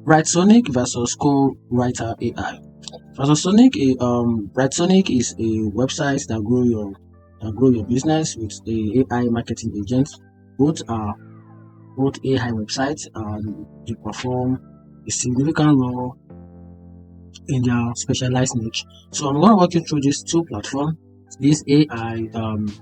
Writesonic versus Cowriter AI. Writesonic is a website that grow your business with a AI marketing agent. Both are both AI websites and they perform a significant role in their specialized niche. So I'm going to walk you through these two platforms. This AI,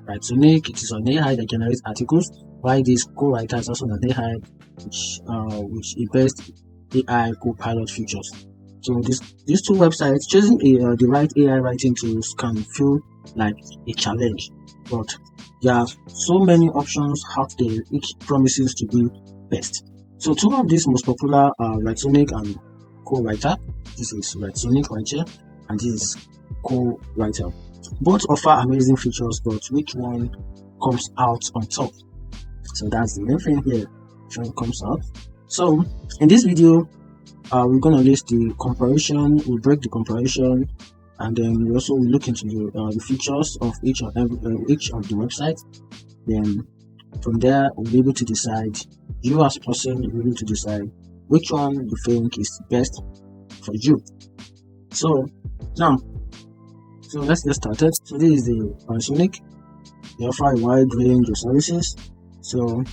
Writesonic, it is an AI that generates articles, while this Cowriter is also an AI which invests AI co-pilot features. So these two websites, choosing the right AI writing tools can feel like a challenge, but there are so many options out there, each promises to be best. So two of these most popular are Writesonic and Cowriter. This is Writesonic right here, and this is Cowriter. Both offer amazing features, but which one comes out on top? So that's the main thing here. Which one comes out? So in this video, we're gonna list the comparison. We'll break the comparison, and then we also will look into the features of each of the websites. Then from there, we'll be able to decide. You as a person will be able to decide which one you think is best for you. So now, let's get started. So this is the Writesonic. They offer a wide range of services. So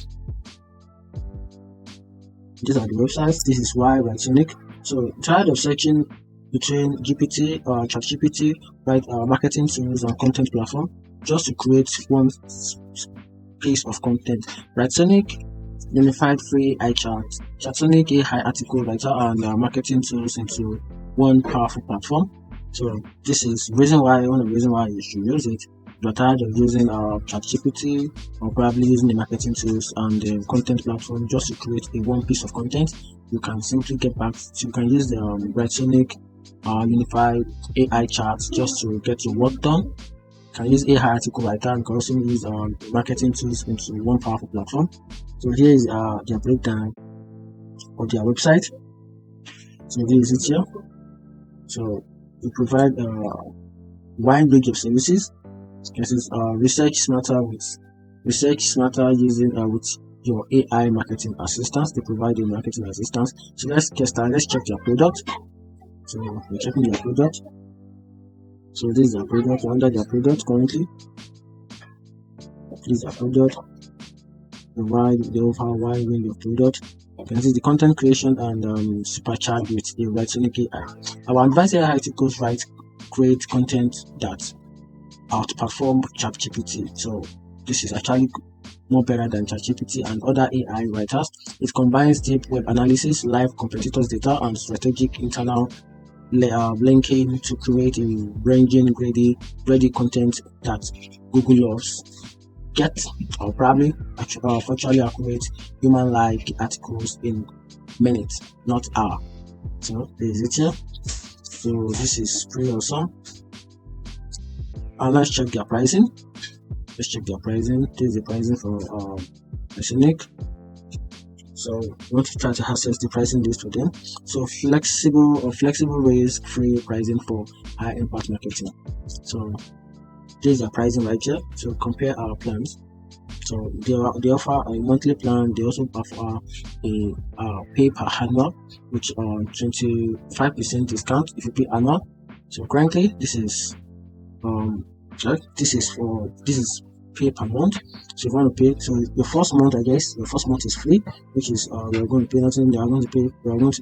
these are the websites. This is why Writesonic. So tired of searching between GPT or ChatGPT, marketing tools and content platform just to create one piece of content. Writesonic unified free iChat, Writesonic AI article writer and marketing tools into one powerful platform. So this is one of the reasons why you should use it. You're tired of using ChatGPT or probably using the marketing tools and the content platform just to create a one piece of content. You can simply get back. You can use the Writesonic unified AI charts just to get your work done. You can use AI article writer. You can also use marketing tools into one powerful platform. So here is their breakdown of their website. So this is it here. So we provide a wide range of services. This is research smarter using with your AI marketing assistance. They provide a marketing assistance. So let's get started. Let's check their product. So we're checking their product. So this is their product. Under their product currently, this is their product. They offer a wide range of product. You can see the content creation and supercharged with the Writesonic AI. Our advanced AI articles create content that outperform ChatGPT. So this is actually more better than ChatGPT and other AI writers. It combines deep web analysis, live competitors data, and strategic internal linking to create a ranging ready content that Google loves. Get or probably factually accurate human-like articles in minutes, not hours. So this is it here. So this is pretty awesome. Let's check their pricing. This is the pricing for Writesonic. So we want to try to access the pricing list for them. So flexible risk-free pricing for high impact marketing. So this is their pricing right here. So compare our plans. So they offer a monthly plan. They also offer a pay per annual, which 25% discount if you pay annual. So currently this is pay per month. So if you want to pay, so your first month, your first month is free, which is you're going to pay nothing. We are going to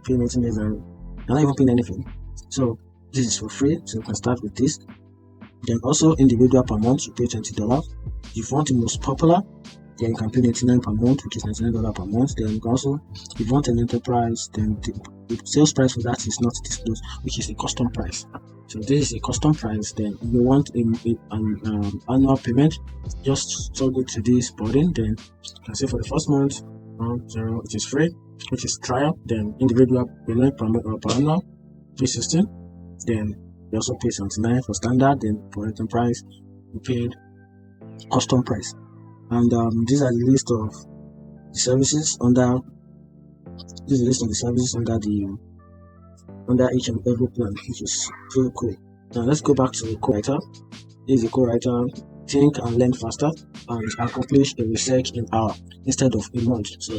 pay nothing less than you're not even paying anything. So this is for free. So you can start with this. Then also individual per month, you pay $20. If you want the most popular, then you can pay $99 per month, which is $99 per month. Then you can also, if you want an enterprise, then the sales price for that is not disclosed, which is a custom price. So this is a custom price. Then if you want an annual payment, just toggle to this button. Then you can say for the first month, it is free, which is trial. Then individual payment per annual, $316. Then you also pay $79 for standard. Then for enterprise, you paid custom price. And these are the list of the services under. This is the list of the services under each and every plan, which is pretty cool. Now let's go back to the Cowriter. This is the Cowriter. think and learn faster and accomplish a research in hour instead of a month. So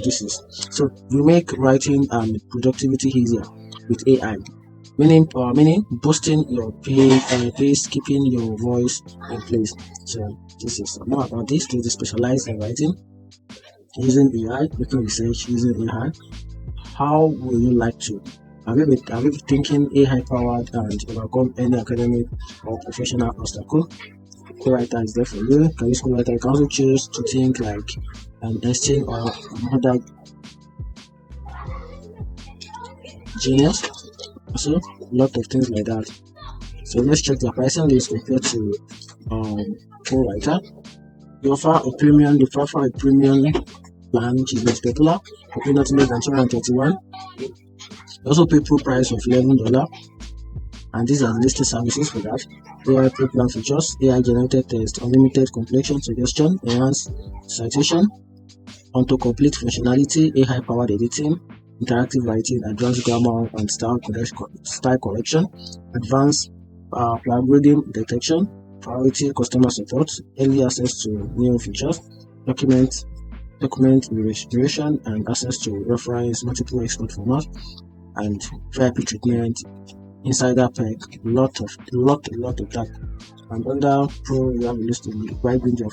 you make writing and productivity easier with AI, meaning boosting your pace, keeping your voice in place. So this is more about this. To specialize in writing using AI, making research using AI. How will you like to? Have you been thinking AI powered and overcome any academic or professional obstacle? Cowriter is there for you. Can use Cowriter. You can also choose to think like an Einstein or another genius. Also, a lot of things like that. So let's check the pricing list compared to Cowriter. They offer a premium plan which is most popular. You pay not less than 231. They also pay full price of $11, and these are the listed services for that. AI pre-plan features, AI generated text, unlimited completion suggestion, enhanced citation, autocomplete functionality, AI powered editing, interactive writing, advanced grammar and style correction, advanced algorithm detection, priority customer support, early access to new features, document restoration and access to reference multiple export formats, and VIP treatment, insider perk, lot of that. And under Pro, we have a list of a wide range of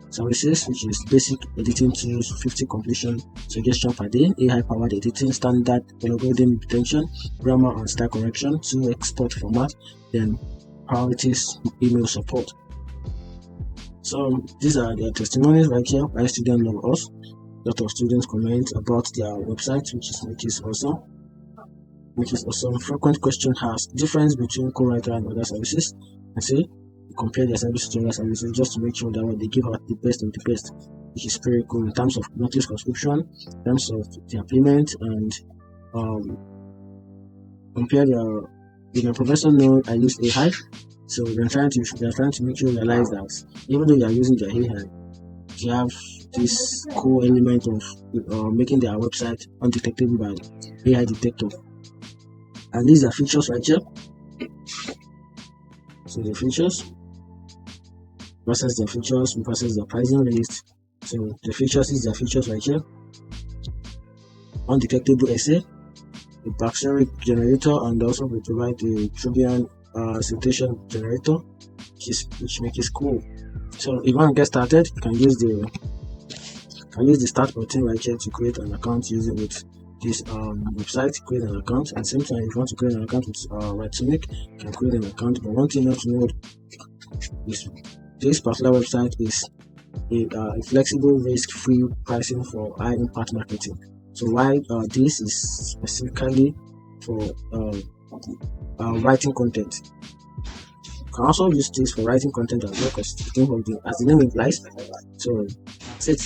services, which is basic editing tools, 50 completion suggestion per day, AI powered editing, standard algorithm detection, grammar and style correction, 2 export format, then priorities email support. So these are their testimonies right here. Why students love us. A lot of students comment about their website, which is awesome. Frequent question has difference between Cowriter and other services. And say compare their services to other services just to make sure that what they give out the best of the best, which is very cool in terms of monthly subscription, in terms of their payment, and compare their. The professor know I use AI, so they're trying to make you realize that even though you are using their AI, they have this cool element of making their website undetectable by AI detector. And these are features right here. So the features versus the pricing list. So the features is the features right here. Undetectable essay, the backstory generator, and also we provide the Tribune citation generator, which makes it cool. So if you want to get started, you can use the start button right here to create an account using with this website. Create an account, and same time if you want to create an account with Writesonic, you can create an account. But one thing you have to know is this particular website is a flexible, risk-free pricing for high-impact marketing. So why this is specifically for writing content. You can also use this for writing content as well, because as the name implies. So that's it.